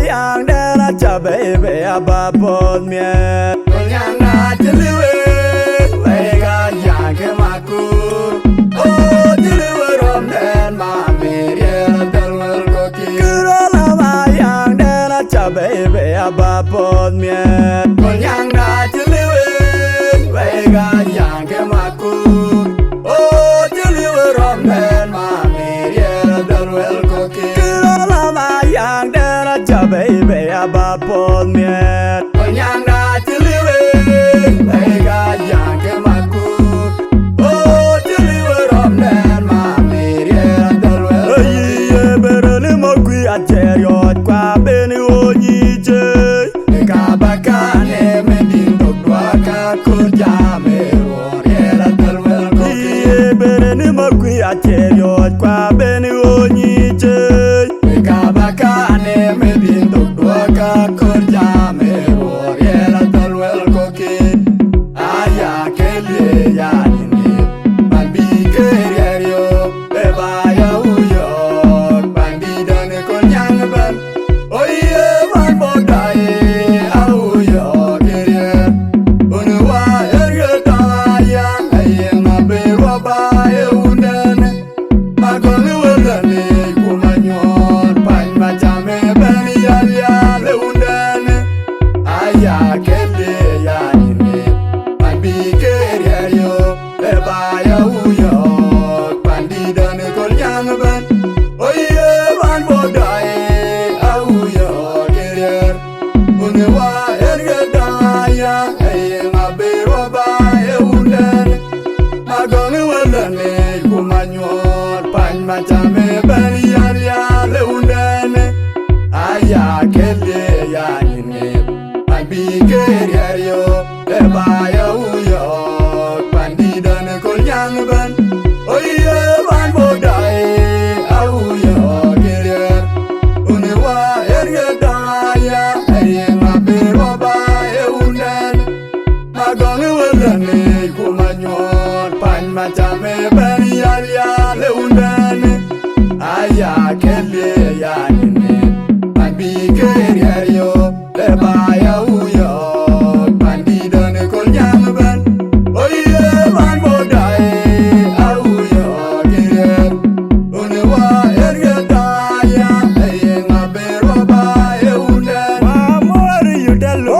yang dera baby abapon mie yang na jeliwe wega yang ke makur oh jeliwe rom den ma mere dalwal koki kurola ma yang dera baby abapon mie yang na jeliwe wega yang ke makur oh jeliwe rom den ma mere dalwal koki kurola ma yang dera baby abapon mie yang na jeliwe wega yang ke makur oh jeliwe rom den ma mere dalwal ye berani mogwi ateriot kwa beni onyiche ka bakane medin dokwa ka kujame ora dalwal koki ye berani mogwi ateriot kwa beni onyiche ka bakane medin dokwa ka kujame ora dalwal koki aya kele ya ni balbi kerio e ba ya uyo bandi dan ko nyang ban oye man bodai auyo kerio unwa erga ta ya ay ma be ro ba e unden magon wala ni kumanyor pan ma chame ban ya le unden aya kele ya ni balbi kerio e ba ya uyo bandi dan ko nyang ban oye man bodai auyo kerio unwa erga ta ya ay ma be ro ba e unden magon wala ni kumanyor pan ma chame ban ya le unden aya kele ya ni balbi kerio e ba ya uyo bandi dan ko nyang ban oye man bodai auyo kerio unwa erga ta ya ay ma be ro ba e unden magon wala ni kumanyor pan ma chame ban ya le unden aya kele ya ni balbi kerio e ba ya uyo bandi dan ko nyang ban oye man bodai auyo kerio unwa erga ta ya ay ma be ro ba e unden amor yu dalo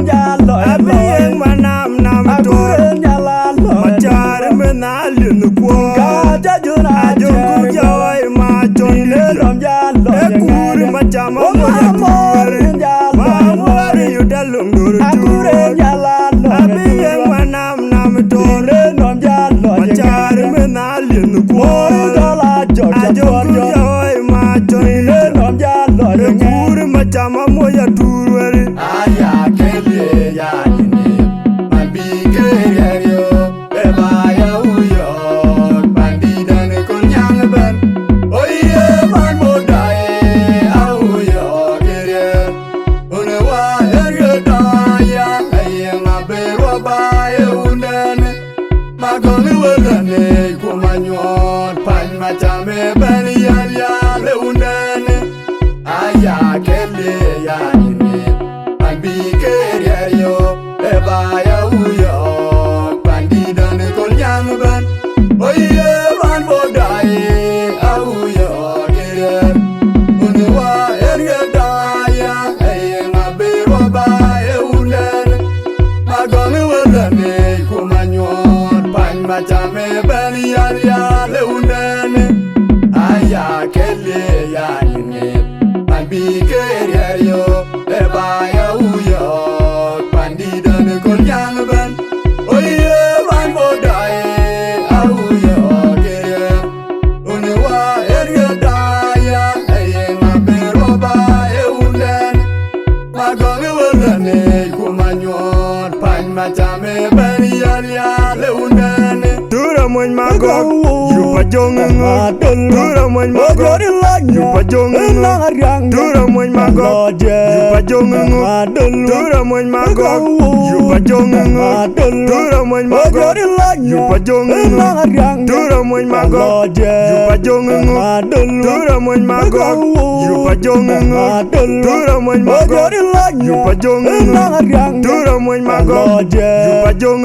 jalo abi manam nam to jalo machar menalun ko ka juna jogu jawai ma chonde rom jalo ekur machama amor jalo amor yu dalo nguru jalo abi manam nam to rom jalo machar menalun ko dala jogu jawai ma chonde rom jalo ekur machama moya turwere aya kele ya ni balbi kerio e ba ya uyo bandi dan ko nyang ban oye man bodai auyo kerio unwa erga ta ya ay ma be ro ba e unden magon wala ni kumanyor pan ma chame ban ya le unden aya kele ya ni balbi kerio e ba ya uyo bandi dan ko nyang ban oye man bodai auyo kerio unwa erga ta ya ay ma be ro ba e unden magon wala ni kumanyor pan ma chame ban ya le unden aya kele ya ni balbi kerio e ba ya uyo bandi dan ko nyang Yupajong Dura moin mago Yupajong Dura moin mago Yupajong Dura moin mago Yupajong Dura moin mago Yupajong Dura moin mago Yupajong Dura moin mago Yupajong Dura moin mago Yupajong Dura moin mago Yupajong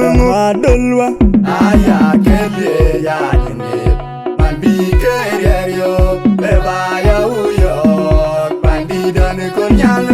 Aya kele ya nyine Bambi kerio Beba ya uyo Bandi dan kunyang